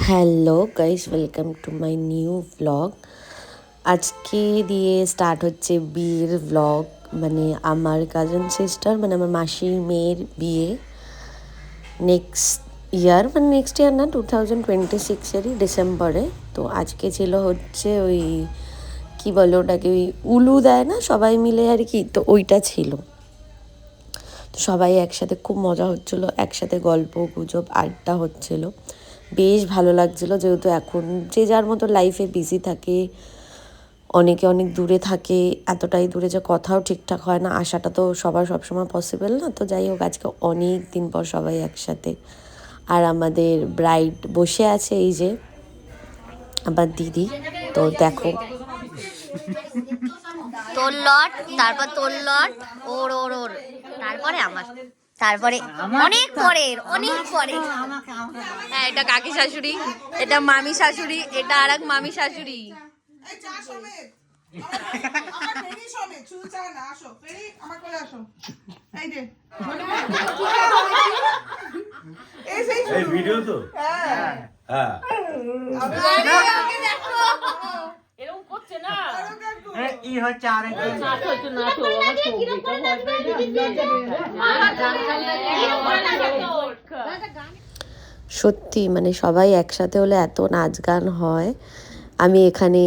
Hello guys, welcome to my new vlog. আজকে দিয়ে start হচ্ছে বিয়ের ভ্লগ। মানে আমার কাজিন সিস্টার, মানে আমার মাসির মেয়ের বিয়ে নেক্সট ইয়ার, মানে নেক্সট ইয়ার না, 2026-এরই ডিসেম্বরে। তো আজকে ছিল হচ্ছে ওই কি বলে ওটাকে, ওই উলু দেয় না সবাই মিলে আর কি, তো ওইটা ছিল। তো সবাই একসাথে খুব মজা হচ্ছিলো, একসাথে গল্প গুজব আড্ডা হচ্ছিলো, বেশ ভালো লাগছিলো। যেহেতু এখন যে যার মতো লাইফে বিজি থাকে, অনেকে অনেক দূরে থাকে, এতটাই দূরে যে কথাও ঠিকঠাক হয় না, আসাটা তো সবার সবসময় পসিবল না। তো যাই হোক, আজকে অনেক দিন পর সবাই একসাথে। আর আমাদের ব্রাইড বসে আছে, এই যে আমার দিদি। তো দেখো, তোর লট, তারপর তোর লট, ওর ওর ওর, তারপরে আমার, তারপরে অনেক পরের, অনেক পরে। হ্যাঁ, এটা কাকি শাশুড়ি, এটা মামি শাশুড়ি, এটা আর এক মামি শাশুড়ি। ভিডিও তো হ্যাঁ এরকম করছে না, ই হচ্ছে আরেকজন সত্যি মানে সবাই একসাথে হলে এত নাচ গান হয়। আমি এখানে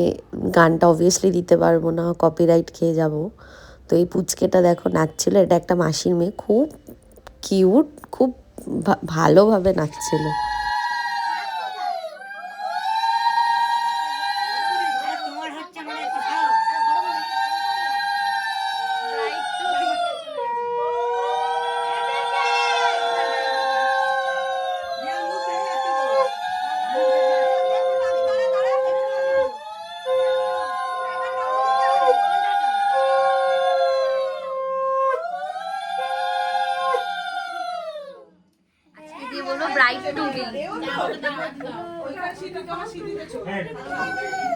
গানটা অবভিয়াসলি দিতে পারবো না, কপিরাইট খেয়ে যাব। তো এই পুচকেটা দেখো নাচছিল, এটা একটা মাসির মেয়ে, খুব কিউট, খুব ভালোভাবে নাচছিল।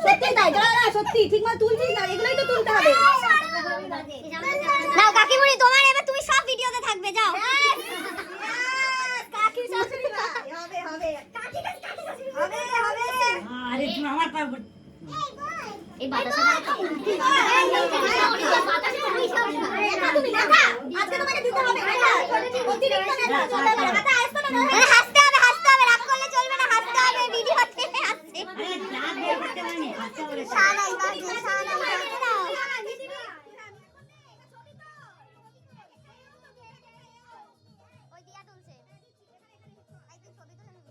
সত্যি তাই, সত্যি ঠিক মতো তুলছিস না, এগুলোই তো তুলতে হবে। নাও কাকিমুনি, তোমার এবার তুমি সব ভিডিওতে থাকবে, যাও। কাকি শাশুড়ি হবে হবে, কাকি শাশুড়ি হবে হবে। আরে তুমি আমার পার এই বাতাসে তুমি দেখা, আজকে তোমাকে দিতে হবে এটা অতিরিক্ত না, চলে যাবে হাতে আসতো না, হাসতে হবে, হাসতে হবে, রাগ করলে চলবে না, হাসতে হবে, ভিডিওতে হাসতে। আরে রাগ করতে মানে হাসতে হবে, সারাই বাজে সারাই দাও। ওই দিয়া তুলছে, আই তুই ছবি তুলে ভিডিও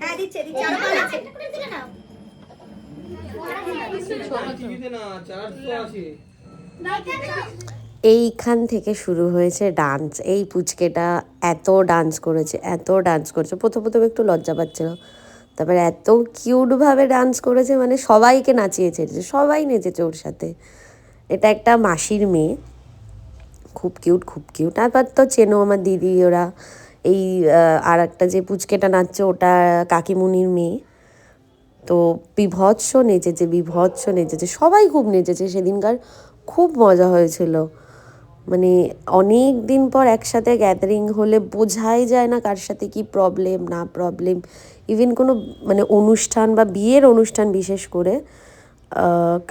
হ্যাঁ দিচ্ছে দিচ্ছে, আরো দিচ্ছে না। এইখান থেকে শুরু হয়েছে ডান্স। এই পুচকেটা এত ডান্স করেছে, এত ডান্স করেছে, প্রথম প্রথম একটু লজ্জা পাচ্ছিল, তারপরে এত কিউটভাবে ডান্স করেছে, মানে সবাইকে নাচিয়েছে, সবাই নেচেছে ওর সাথে। এটা একটা মাসির মেয়ে, খুব কিউট, খুব কিউট। তারপর তো চেনো আমার দিদি ওরা। এই আর একটা যে পুচকেটা নাচছে, ওটা কাকিমুনির মেয়ে। তো বিভৎস নেচেছে, বিভৎস নেচেছে, সবাই খুব নেচেছে সেদিনকার, খুব মজা হয়েছিল। মানে অনেক দিন পর একসাথে গ্যাদারিং হলে বোঝাই যায় না কার সাথে কি প্রবলেম না প্রবলেম। ইভেন কোনো মানে অনুষ্ঠান বা বিয়ের অনুষ্ঠান বিশেষ করে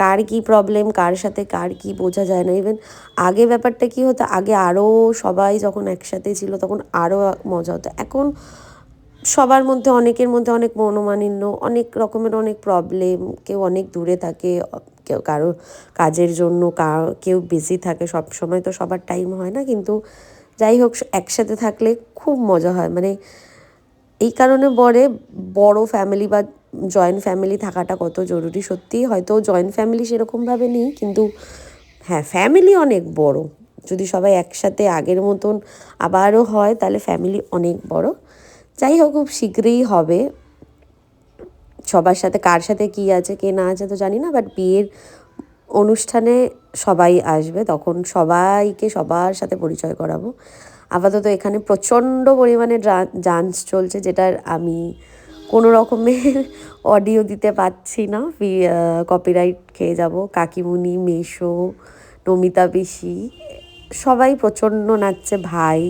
কার কি প্রবলেম, কার সাথে কার কি বোঝা যায় না। ইভেন আগে ব্যাপারটা কি হতো, আগে আরও সবাই যখন একসাথে ছিল তখন আরও মজা হতো। এখন সবার মধ্যে, অনেকের মধ্যে অনেক মনোমালিন্য, অনেক রকমের অনেক প্রবলেম, কেউ অনেক দূরে থাকে, কেউ কারো কাজের জন্য, কেউ বিজি থাকে, সব সময় তো সবার টাইম হয় না। কিন্তু যাই হোক, একসাথে থাকলে খুব মজা হয়। মানে এই কারণে বড় ফ্যামিলি বা জয়েন্ট ফ্যামিলি থাকাটা কত জরুরি। সত্যিই হয়তো জয়েন্ট ফ্যামিলি সেরকমভাবে নেই, কিন্তু হ্যাঁ, ফ্যামিলি অনেক বড়। যদি সবাই একসাথে আগের মতন আবারও হয়, তাহলে ফ্যামিলি অনেক বড়। যাই হোক, খুব শীঘ্রই হবে। সবার সাথে কার সাথে কী আছে কে না আছে তো জানি না, বাট বিয়ের অনুষ্ঠানে সবাই আসবে, তখন সবাইকে সবার সাথে পরিচয় করাবো। আপাতত এখানে প্রচণ্ড পরিমাণে ডান্স চলছে, যেটার আমি কোনো রকমের অডিও দিতে পারছি না, কপিরাইট খেয়ে যাব। কাকিমুনি, মেশো, নমিতা পিসি সবাই প্রচণ্ড নাচছে। ভাই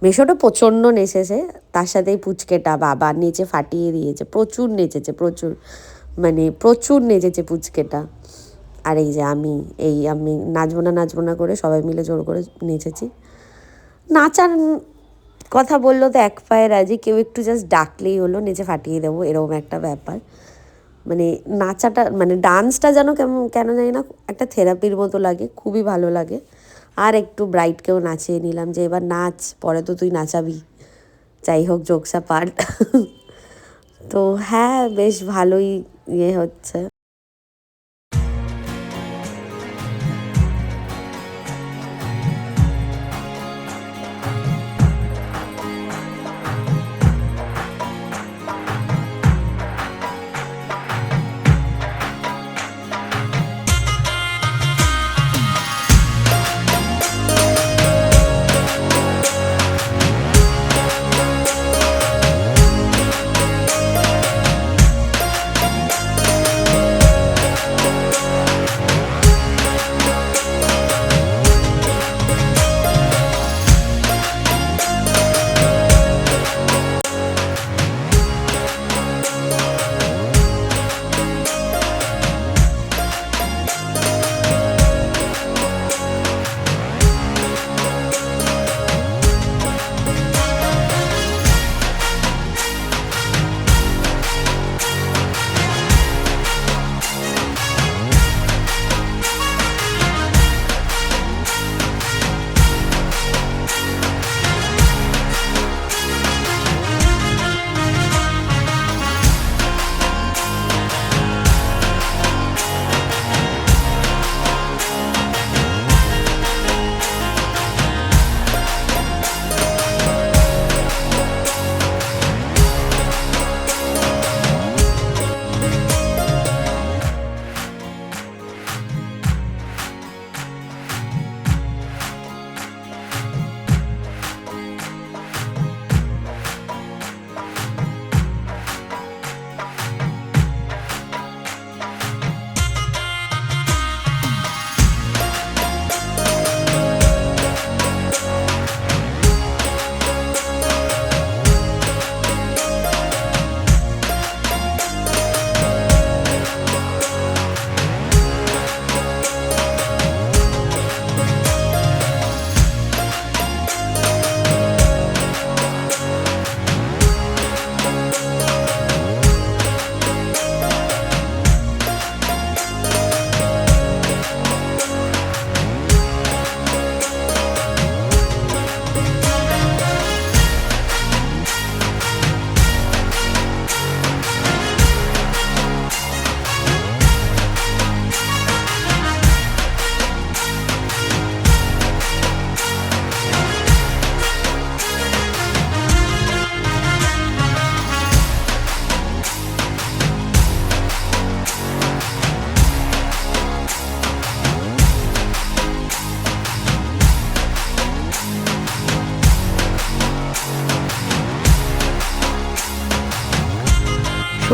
মেশোটা প্রচণ্ড নেচেছে, তার সাথেই পুচকেটা বাবা নেচে ফাটিয়ে দিয়েছে, প্রচুর নেচেছে, প্রচুর মানে প্রচুর নেচেছে পুচকেটা। আর এই যে আমি নাচবো না করে সবাই মিলে জোর করে নেচেছি। নাচার কথা বললো তো এক পায়ে রাজি, কেউ একটু জাস্ট ডাকলেই হলো নেচে ফাটিয়ে দেবো, এরকম একটা ব্যাপার। মানে নাচাটা মানে ডান্সটা যেন কেন জানি না একটা থেরাপির মতো লাগে, খুবই ভালো লাগে। আর একটু ব্রাইটকেও নাচিয়ে নিলাম যে এবার নাচ, পরে তো তুই নাচাবি। যাই হোক, জোকসা পার্ট। তো হ্যাঁ, বেশ ভালোই হচ্ছে।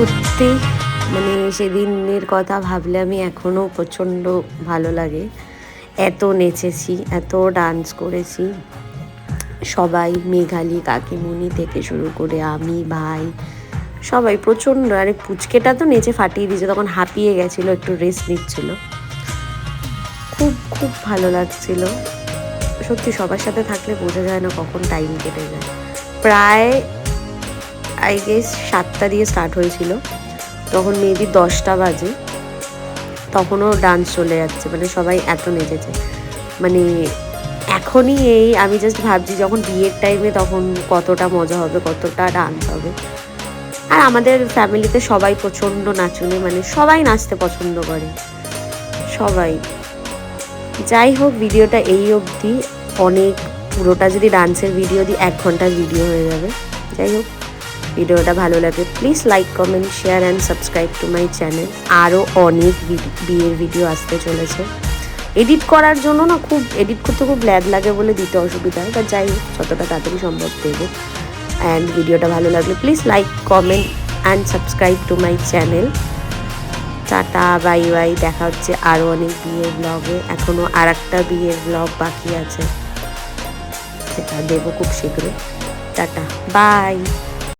সত্যি মানে সেদিনের কথা ভাবলে আমি এখনও প্রচণ্ড ভালো লাগে। এত নেচেছি, এত ডান্স করেছি সবাই, মেঘালি, কাকিমুনি থেকে শুরু করে আমি, ভাই সবাই প্রচণ্ড। আরে পুচকেটা তো নেচে ফাটিয়ে দিয়েছে, তখন হাঁপিয়ে গেছিলো, একটু রেস্ট নিচ্ছিল। খুব খুব ভালো লাগছিল সত্যি। সবার সাথে থাকলে বোঝা যায় না কখন টাইম কেটে যায়। প্রায় আই গেস 7টা দিয়ে স্টার্ট হয়েছিল, তখন মেবি 10টা বাজে, তখনও ডান্স চলে যাচ্ছে, মানে সবাই এত নেচেছে। মানে এখনই আমি জাস্ট ভাবছি যখন বিয়ের টাইমে তখন কতটা মজা হবে, কতটা ডান্স হবে। আর আমাদের ফ্যামিলিতে সবাই প্রচণ্ড নাচুনে, মানে সবাই নাচতে পছন্দ করে সবাই। যাই হোক, ভিডিওটা এই অবধি। অনেক পুরোটা যদি ডান্সের ভিডিও দিই 1 ঘন্টার ভিডিও হয়ে যাবে। যাই হোক, ভিডিওটা ভালো লাগে please like comment share and subscribe to my channel. আরও অনেক বিয়ের ভিডিও আসতে চলেছে। এডিট করার জন্য না খুব এডিট করতে খুব ল্যাগ লাগে বলে দিতে অসুবিধা হয়, বা যাই হোক যতটা তাড়াতাড়ি সম্ভব দেবো। অ্যান্ড ভিডিওটা ভালো লাগলে please like comment and subscribe to my channel. Tata bye bye, দেখা হচ্ছে আরও অনেক বিয়ের ব্লগে। এখনও আর একটা বিয়ের ব্লগ বাকি আছে, সেটা দেবো খুব শীঘ্রই। Tata bye.